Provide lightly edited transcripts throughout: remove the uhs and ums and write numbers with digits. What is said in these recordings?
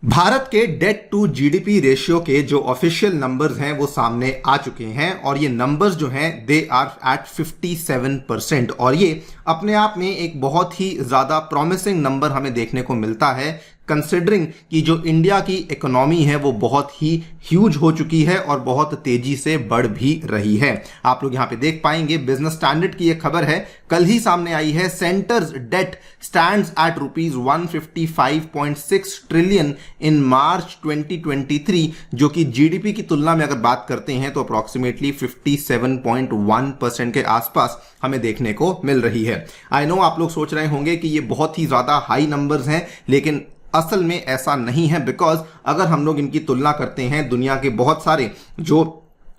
भारत के date to GDP ratio के जो ऑफिशियल नंबर्स हैं वो सामने आ चुके हैं और ये नंबर्स जो हैं दे आर एट 57% और ये अपने आप में एक बहुत ही ज्यादा प्रॉमिसिंग नंबर हमें देखने को मिलता है कंसिडरिंग कि जो इंडिया की इकोनॉमी है वो बहुत ही ह्यूज हो चुकी है और बहुत तेजी से बढ़ भी रही है। आप लोग यहां पे देख पाएंगे बिजनेस स्टैंडर्ड की ये खबर है, कल ही सामने आई है। Centre's debt stands at rupees 155.6 trillion in March 2023, जो कि जीडीपी की तुलना में अगर बात करते हैं तो अप्रोक्सीमेटली 57.1% के आसपास हमें देखने को मिल रही है। आई नो आप लोग सोच रहे होंगे कि ये बहुत ही ज्यादा हाई नंबर्स हैं, लेकिन असल में ऐसा नहीं है। बिकॉज अगर हम लोग इनकी तुलना करते हैं दुनिया के बहुत सारे जो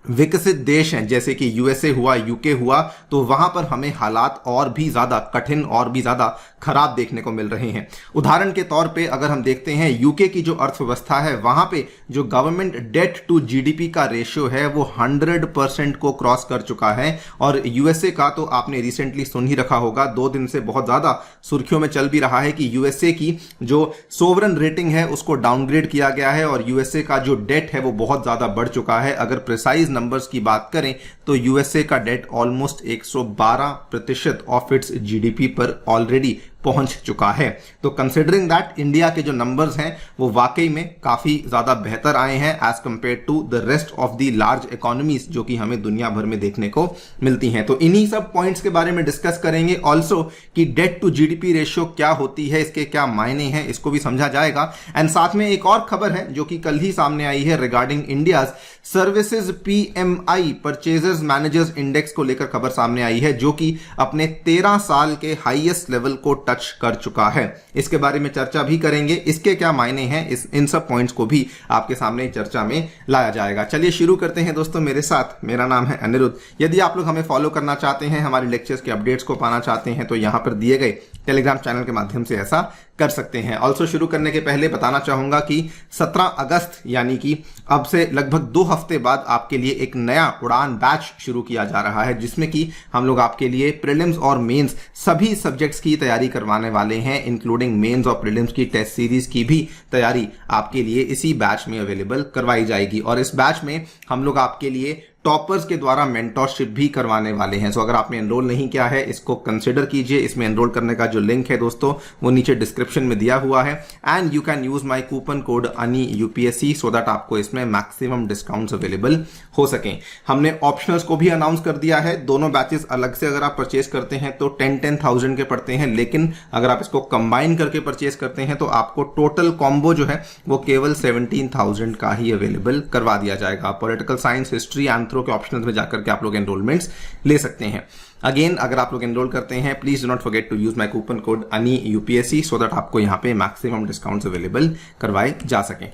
विकसित देश हैं जैसे कि यूएसए हुआ, यूके हुआ, तो वहां पर हमें हालात और भी ज्यादा कठिन और भी ज्यादा खराब देखने को मिल रहे हैं। उदाहरण के तौर पे अगर हम देखते हैं यूके की जो अर्थव्यवस्था है वहां पे जो गवर्नमेंट डेट टू जीडीपी का रेशियो है वो 100% को क्रॉस कर चुका है। और यूएसए का तो आपने रिसेंटली सुन ही रखा होगा, 2 दिन से बहुत ज्यादा सुर्खियों में चल भी रहा है कि यूएसए की जो सोवरन रेटिंग है उसको डाउनग्रेड किया गया है और यूएसए का जो डेट है वो बहुत ज्यादा बढ़ चुका है। अगर प्रिसाइज नंबर्स की बात करें तो यूएसए का debt almost 112% of its GDP पर ऑलरेडी पहुंच चुका है। तो कंसिडरिंग दैट इंडिया के जो नंबर्स हैं वो वाकई में काफी ज्यादा बेहतर आए हैं as compare to the rest of the large economies जो कि हमें दुनिया भर में देखने को मिलती हैं। तो इन्हीं सब पॉइंट्स के बारे में डिस्कस करेंगे। ऑल्सो कि डेट टू जीडीपी रेशियो क्या होती है, इसके क्या मायने हैं, इसको भी समझा जाएगा। एंड साथ में एक और खबर है जो कि कल ही सामने आई है regarding India's services PMI purchasers managers index को लेकर खबर सामने आई है जो कि अपने 13 साल के हाईएस्ट लेवल को टच कर चुका है। इसके बारे में चर्चा भी करेंगे, इसके क्या मायने हैं, इन सब पॉइंट्स को भी आपके सामने चर्चा में लाया जाएगा। चलिए शुरू करते हैं दोस्तों मेरे साथ। मेरा नाम है अनिरुद्ध। यदि आप लोग हमें फॉलो करना चाहते हैं, हमारे लेक्चर्स के अपडेट्स को पाना चाहते हैं तो यहां पर दिए गए टेलीग्राम चैनल के माध्यम से ऐसा कर सकते हैं। ऑल्सो शुरू करने के पहले बताना चाहूंगा कि 17 अगस्त यानी कि अब से लगभग 2 हफ्ते बाद आपके लिए एक नया उड़ान बैच शुरू किया जा रहा है जिसमें कि हम लोग आपके लिए प्रीलिम्स और मेंस सभी सब्जेक्ट्स की तैयारी करवाने वाले हैं, इंक्लूडिंग मेंस और प्रीलिम्स की टेस्ट सीरीज की भी तैयारी आपके लिए इसी बैच में अवेलेबल करवाई जाएगी। और इस बैच में हम लोग आपके लिए टॉपर्स के द्वारा मेंटरशिप भी करवाने वाले हैं। सो अगर आपने एनरोल नहीं किया है इसको कंसिडर कीजिए। इसमें एनरोल करने का जो लिंक है दोस्तों वो नीचे डिस्क्रिप्शन में दिया हुआ है and you can use my coupon code Ani UPSC so that आपको इसमें मैक्सिमम डिस्काउंट्स अवेलेबल हो सकें। हमने ऑप्शनल्स को भी अनाउंस कर दिया है। दोनों बैचेस अलग से अगर आप परचेज करते हैं तो 10,000 के पड़ते हैं, लेकिन अगर आप इसको कंबाइन करके परचेज करते हैं तो आपको टोटल कॉम्बो जो है वो केवल 17,000 का ही अवेलेबल करवा दिया जाएगा। पॉलिटिकल साइंस, हिस्ट्री, के ऑप्शंस में जाकर के आप लोग एनरोलमेंट्स ले सकते हैं। अगेन अगर आप लोग एनरोल करते हैं please do not forget to use my coupon code Ani UPSC so that आपको यहां पे मैक्सिमम डिस्काउंट्स अवेलेबल करवाए जा सकें।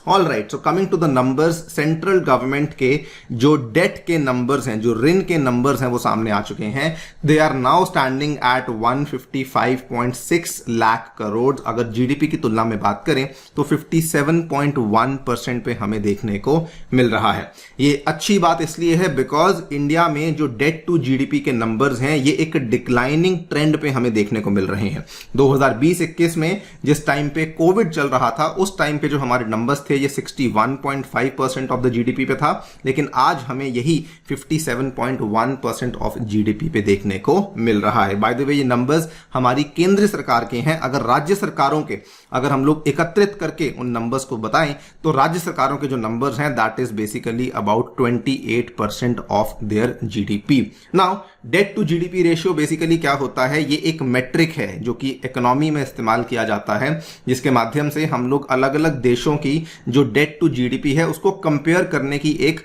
All right, so coming to the numbers, central government के जो डेट के नंबर्स हैं, जो ऋण के नंबर्स हैं वो सामने आ चुके हैं। They are now standing at 155.6 lakh crore. अगर जीडीपी की तुलना में बात करें तो 57.1% पे हमें देखने को मिल रहा है। ये अच्छी बात इसलिए है बिकॉज इंडिया में जो डेट टू जीडीपी के नंबर्स हैं ये एक डिक्लाइनिंग ट्रेंड पे हमें देखने को मिल रहे हैं। 2020-21 में जिस टाइम पे कोविड चल रहा था उस टाइम पे जो हमारे नंबर्स थे ये 61.5% ऑफ द जीडीपी पे था, लेकिन आज हमें यही 57.1% ऑफ जीडीपी पे देखने को मिल रहा है। बाय द वे ये नंबर्स हमारी केंद्र सरकार के हैं। अगर राज्य सरकारों के अगर हम लोग एकत्रित करके उन नंबर्स को बताएं तो राज्य सरकारों के जो नंबर्स हैं that is basically about 28% of their GDP. Now debt to GDP ratio basically क्या होता है, ये एक मेट्रिक है जो कि इकोनॉमी में इस्तेमाल किया जाता है जिसके माध्यम से हम लोग अलग अलग देशों की जो डेट टू जीडीपी है उसको कंपेयर करने की एक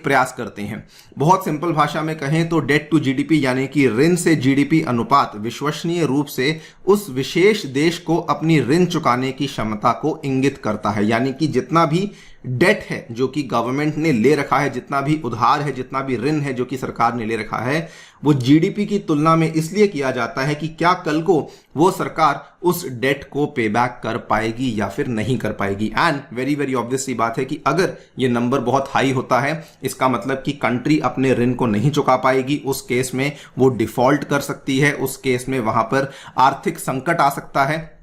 प्रयास करते हैं। बहुत सिंपल भाषा में कहें तो डेट टू जीडीपी यानी कि ऋण से जीडीपी अनुपात विश्वसनीय रूप से उस विशेष देश को अपनी ऋण चुकाने की क्षमता को इंगित करता है। यानी कि जितना भी डेट है जो कि गवर्नमेंट ने ले रखा है, जितना भी उधार है, जितना भी ऋण है जो कि सरकार ने ले रखा है, वो जीडीपी की तुलना में इसलिए किया जाता है कि क्या कल को वो सरकार उस डेट को पे बैक कर पाएगी या फिर नहीं कर पाएगी। एंड वेरी वेरी ऑब्वियस सी बात है कि अगर ये नंबर बहुत हाई होता है इसका मतलब कि कंट्री अपने ऋण को नहीं चुका पाएगी। उस केस में वो डिफॉल्ट कर सकती है, उस केस में वहां पर आर्थिक संकट आ सकता है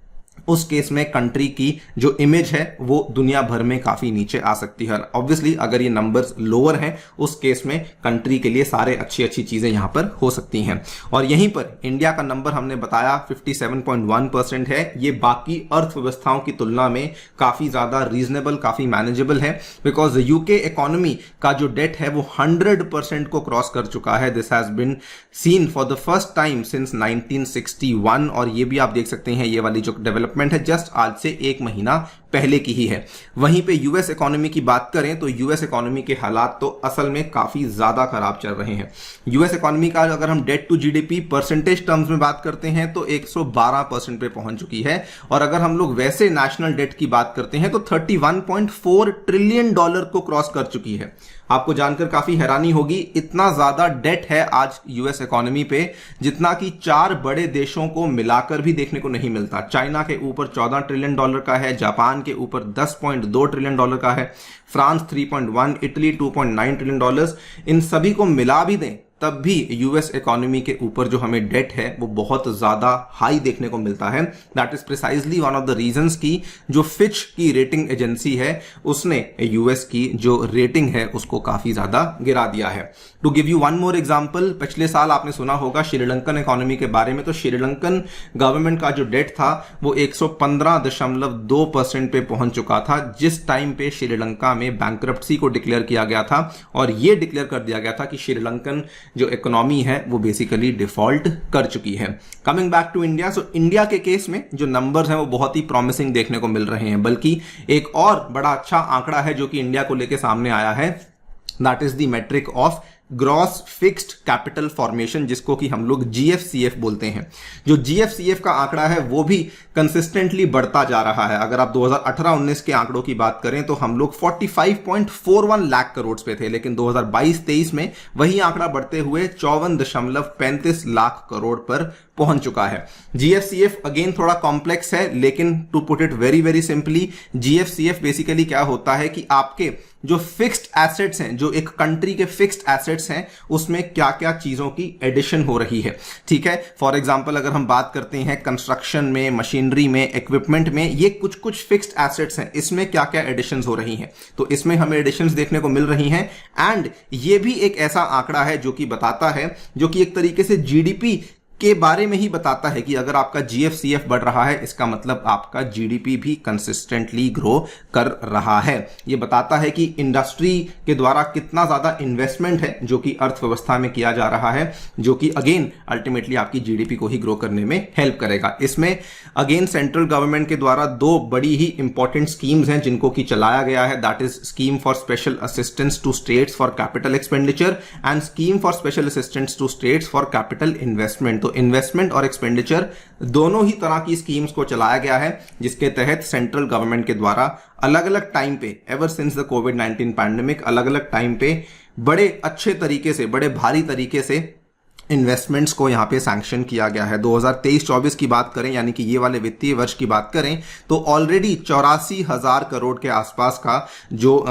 उस केस में कंट्री की जो इमेज है वो दुनिया भर में काफी नीचे आ सकती है। ऑब्वियसली अगर ये नंबर्स लोअर हैं उस केस में कंट्री के लिए सारे अच्छी अच्छी चीजें यहां पर हो सकती हैं। और यहीं पर इंडिया का नंबर हमने बताया 57.1% है। ये बाकी अर्थव्यवस्थाओं की तुलना में काफी ज्यादा रीजनेबल, काफी मैनेजेबल है, बिकॉज यूके इकोनॉमी का जो डेट है वो 100% को क्रॉस कर चुका है। This has been seen for the first time since 1961। और ये भी आप देख सकते हैं, ये वाली जो डेवलपमेंट है जस्ट आज से 1 महीना पहले की ही है। वहीं पे यूएस इकोनॉमी की बात करें तो यूएस इकोनॉमी के हालात तो असल में काफी ज्यादा खराब चल रहे हैं। यूएस इकोनॉमी का अगर हम debt to GDP percentage terms में बात करते हैं तो 112% पे पहुंच चुकी है। और अगर हम लोग वैसे नेशनल डेट की बात करते हैं तो $31.4 ट्रिलियन को क्रॉस कर चुकी है। आपको जानकर काफी हैरानी होगी, इतना ज्यादा डेट है आज यूएस इकोनॉमी पे जितना कि 4 बड़े देशों को मिलाकर भी देखने को नहीं मिलता। चाइना के ऊपर $14 ट्रिलियन का है, जापान के ऊपर $10.2 ट्रिलियन का है, फ्रांस 3.1, इटली $2.9 ट्रिलियन। इन सभी को मिला भी दें तब भी यूएस इकोनॉमी के ऊपर जो हमें डेट है वो बहुत ज्यादा हाई देखने को मिलता है। That is precisely one of the reasons की जो फिच की रेटिंग एजेंसी है उसने यूएस की जो रेटिंग है उसको काफी ज्यादा गिरा दिया है। To give you one more example, पिछले साल आपने सुना होगा श्रीलंकन इकोनॉमी के बारे में, तो श्रीलंकन गवर्नमेंट का जो डेट था वो 115.2% पे पहुंच चुका था जिस टाइम पे श्रीलंका में बैंकरप्सी को डिक्लेयर किया गया था। और ये डिक्लेयर कर दिया गया था कि श्रीलंकन जो इकोनॉमी है वो बेसिकली डिफॉल्ट कर चुकी है। Coming back to India, so India के केस में जो नंबर्स हैं वो बहुत ही प्रॉमिसिंग देखने को मिल रहे हैं। बल्कि एक और बड़ा अच्छा आंकड़ा है जो कि इंडिया को लेकर सामने आया है, that is the metric of gross fixed capital formation, जिसको कि हम लोग जीएफसीएफ बोलते हैं। जो जीएफसीएफ का आंकड़ा है वो भी कंसिस्टेंटली बढ़ता जा रहा है। अगर आप 2018-19 के आंकड़ों की बात करें तो हम लोग 45.41 लाख करोड़ पे थे, लेकिन 2022-23 में वही आंकड़ा बढ़ते हुए 54.35 लाख करोड़ पर पहुंच चुका है। जीएफसीएफ अगेन थोड़ा कॉम्प्लेक्स है, लेकिन to put it very very simply, GFCF basically क्या होता है कि आपके जो फिक्स्ड एसेट्स हैं, जो एक कंट्री के फिक्स्ड एसेट्स हैं, उसमें क्या क्या चीजों की एडिशन हो रही है। ठीक है, फॉर एग्जांपल अगर हम बात करते हैं कंस्ट्रक्शन में, मशीनरी में, इक्विपमेंट में, ये कुछ कुछ फिक्स्ड एसेट्स हैं, इसमें क्या क्या एडिशंस हो रही हैं, तो इसमें हमें एडिशंस देखने को मिल रही हैं। एंड ये भी एक ऐसा आंकड़ा है जो कि बताता है, जो कि एक तरीके से जीडीपी के बारे में ही बताता है कि अगर आपका जीएफसीएफ बढ़ रहा है इसका मतलब आपका जीडीपी भी कंसिस्टेंटली ग्रो कर रहा है। यह बताता है कि इंडस्ट्री के द्वारा कितना ज्यादा इन्वेस्टमेंट है जो कि अर्थव्यवस्था में किया जा रहा है, जो कि अगेन अल्टीमेटली आपकी जीडीपी को ही ग्रो करने में हेल्प करेगा। इसमें अगेन सेंट्रल गवर्नमेंट के द्वारा 2 बड़ी ही इंपॉर्टेंट स्कीम्स हैं जिनको कि चलाया गया है, that is scheme for special assistance to states for capital expenditure and scheme for special assistance to states for capital investment. तो इन्वेस्टमेंट और एक्सपेंडिचर दोनों ही तरह की स्कीम्स को चलाया गया है, जिसके तहत सेंट्रल गवर्नमेंट के द्वारा अलग अलग टाइम पे, ever since the covid pandemic, अलग अलग टाइम पे बड़े अच्छे तरीके से, बड़े भारी तरीके से इन्वेस्टमेंट्स को यहां पे सैंक्शन किया गया है। 2023-24 की बात करें, यानी कि ये वाले वित्तीय वर्ष की बात करें, तो ऑलरेडी 84,000 करोड़ के आसपास का जो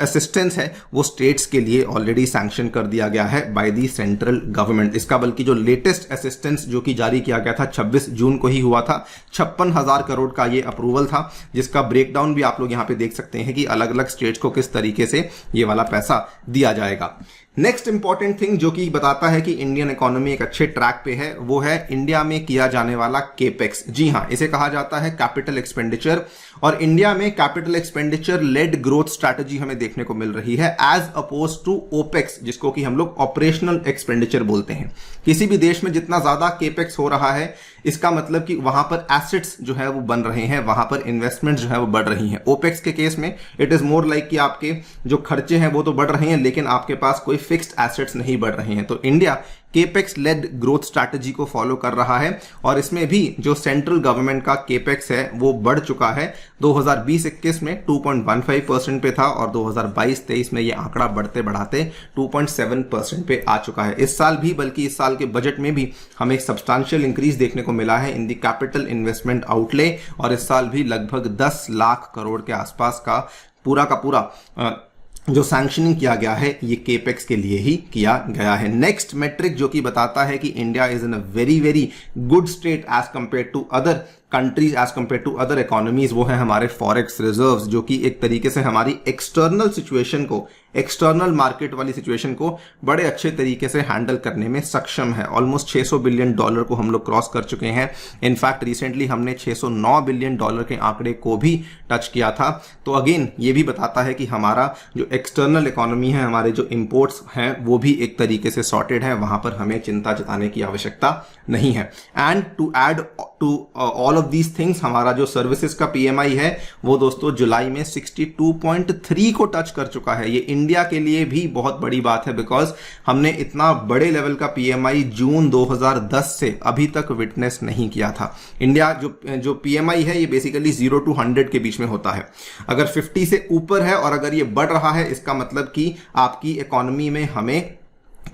असिस्टेंस है वो स्टेट्स के लिए ऑलरेडी सैंक्शन कर दिया गया है बाय दी सेंट्रल गवर्नमेंट। इसका बल्कि जो लेटेस्ट असिस्टेंस जो कि जारी किया गया था 26 जून को ही हुआ था, 56,000 करोड़ का ये अप्रूवल था, जिसका ब्रेकडाउन भी आप लोग यहां पे देख सकते हैं कि अलग अलग स्टेट्स को किस तरीके से ये वाला पैसा दिया जाएगा। नेक्स्ट इंपॉर्टेंट थिंग जो कि बताता है कि इंडियन इकोनॉमी एक अच्छे ट्रैक पे है, वो है इंडिया में किया जाने वाला केपेक्स। जी हां, इसे कहा जाता है कैपिटल एक्सपेंडिचर, और इंडिया में capital expenditure led growth strategy हमें देखने को मिल रही है एज अपोज टू ओपेक्स, जिसको कि हम लोग ऑपरेशनल एक्सपेंडिचर बोलते हैं। किसी भी देश में जितना ज्यादा केपेक्स हो रहा है इसका मतलब कि वहां पर एसेट्स जो है वो बन रहे हैं, वहां पर इन्वेस्टमेंट जो है वो बढ़ रही हैं। ओपेक्स के केस में इट इज मोर लाइक कि आपके जो खर्चे हैं वो तो बढ़ रहे हैं, लेकिन आपके पास कोई फिक्स्ड एसेट्स नहीं बढ़ रहे हैं। तो India capex led growth strategy को फॉलो कर रहा है, और इसमें भी जो सेंट्रल गवर्नमेंट का केपेक्स है वो बढ़ चुका है। 2020-21 में 2.15% पे था, और 2022-23 में ये आंकड़ा बढ़ते बढ़ाते 2.7% पे आ चुका है। इस साल भी, बल्कि इस साल के बजट में भी हमें एक सब्सटैंशियल इंक्रीज देखने को मिला है इन दी कैपिटल इन्वेस्टमेंट आउटले, और इस साल भी लगभग 10 लाख करोड़ के आसपास का पूरा जो सैंक्शनिंग किया गया है ये केपेक्स के लिए ही किया गया है। नेक्स्ट मेट्रिक जो कि बताता है कि India is in a very very good state as compare to other countries as compare to other economies वो है हमारे फॉरेक्स रिजर्व्स, जो कि एक तरीके से हमारी एक्सटर्नल सिचुएशन को, एक्सटर्नल मार्केट वाली सिचुएशन को बड़े अच्छे तरीके से हैंडल करने में सक्षम है। ऑलमोस्ट $600 बिलियन को हम लोग क्रॉस कर चुके हैं। इनफैक्ट रिसेंटली हमने $609 बिलियन के आंकड़े को भी टच किया था। तो अगेन ये भी बताता है कि हमारा जो एक्सटर्नल इकोनॉमी है, हमारे जो इंपोर्ट्स हैं वो भी एक तरीके से सॉर्टेड है, वहां पर हमें चिंता जताने की आवश्यकता नहीं है। And to add to all of these things, हमारा जो सर्विसेज का पीएमआई है वो दोस्तों जुलाई में 62.3 को टच कर चुका है। ये इंडिया के लिए भी बहुत बड़ी बात है, बिकॉज हमने इतना बड़े लेवल का पीएमआई जून 2010 से अभी तक विटनेस नहीं किया था। इंडिया जो पीएमआई है ये बेसिकली 0 to 100 के बीच में होता है। अगर 50 से ऊपर है और अगर ये बढ़ रहा है, इसका मतलब कि आपकी इकोनॉमी में हमें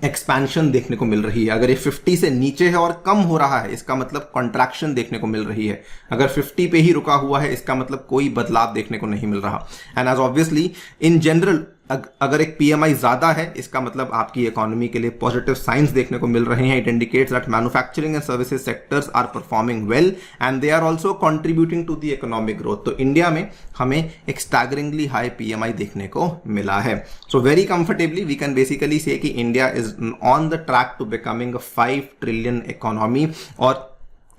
एक्सपेंशन देखने को मिल रही है। अगर ये 50 से नीचे है और कम हो रहा है, इसका मतलब कॉन्ट्रैक्शन देखने को मिल रही है। अगर 50 पे ही रुका हुआ है, इसका मतलब कोई बदलाव देखने को नहीं मिल रहा। And as obviously in general अगर एक पीएमआई ज्यादा है, इसका मतलब आपकी इकोनॉमी के लिए पॉजिटिव साइंस देखने को मिल रहे हैं। It indicates that manufacturing and services sectors are performing well and they are also contributing to the economic growth. तो इंडिया में हमें एक स्टैगरिंगली हाई पीएमआई देखने को मिला है। So very comfortably we can basically say that India is on the track to becoming a 5 trillion economy. और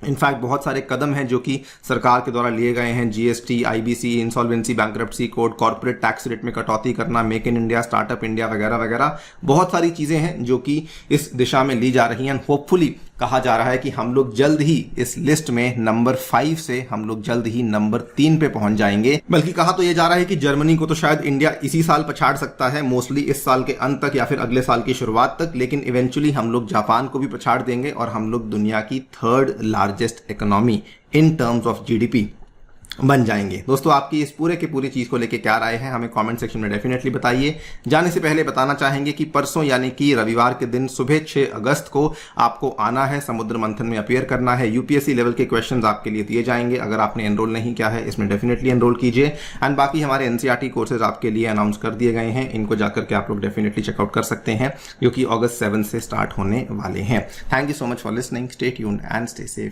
in fact बहुत सारे कदम हैं जो कि सरकार के द्वारा लिए गए हैं। GST, IBC, insolvency, bankruptcy code, corporate tax rate में कटौती करना, make in India, startup India वगैरह वगैरह, बहुत सारी चीजें हैं जो कि इस दिशा में ली जा रही हैं। होपफुली कहा जा रहा है कि हम लोग जल्द ही इस लिस्ट में नंबर 5 से हम लोग जल्द ही नंबर 3 पे पहुंच जाएंगे। बल्कि कहा तो ये जा रहा है कि जर्मनी को तो शायद इंडिया इसी साल पछाड़ सकता है, मोस्टली इस साल के अंत तक या फिर अगले साल की शुरुआत तक, लेकिन इवेंचुअली हम लोग जापान को भी पछाड़ देंगे और हम लोग दुनिया की 3rd largest economy in terms of GDP बन जाएंगे। दोस्तों आपकी इस पूरे की पूरी चीज को लेके क्या राय है हमें कमेंट सेक्शन में डेफिनेटली बताइए। जाने से पहले बताना चाहेंगे कि परसों यानी कि रविवार के दिन सुबह 6 अगस्त को आपको आना है, समुद्र मंथन में अपीयर करना है। यूपीएससी लेवल के क्वेश्चंस आपके लिए दिए जाएंगे। अगर आपने एनरोल नहीं किया है इसमें डेफिनेटली एनरोल कीजिए। एंड बाकी हमारे एनसीईआरटी कोर्सेज आपके लिए अनाउंस कर दिए गए हैं, इनको जाकर के आप लोग डेफिनेटली चेकआउट कर सकते हैं, जो कि अगस्त 7 से स्टार्ट होने वाले हैं। Thank you so much for listening, stay tuned and stay safe.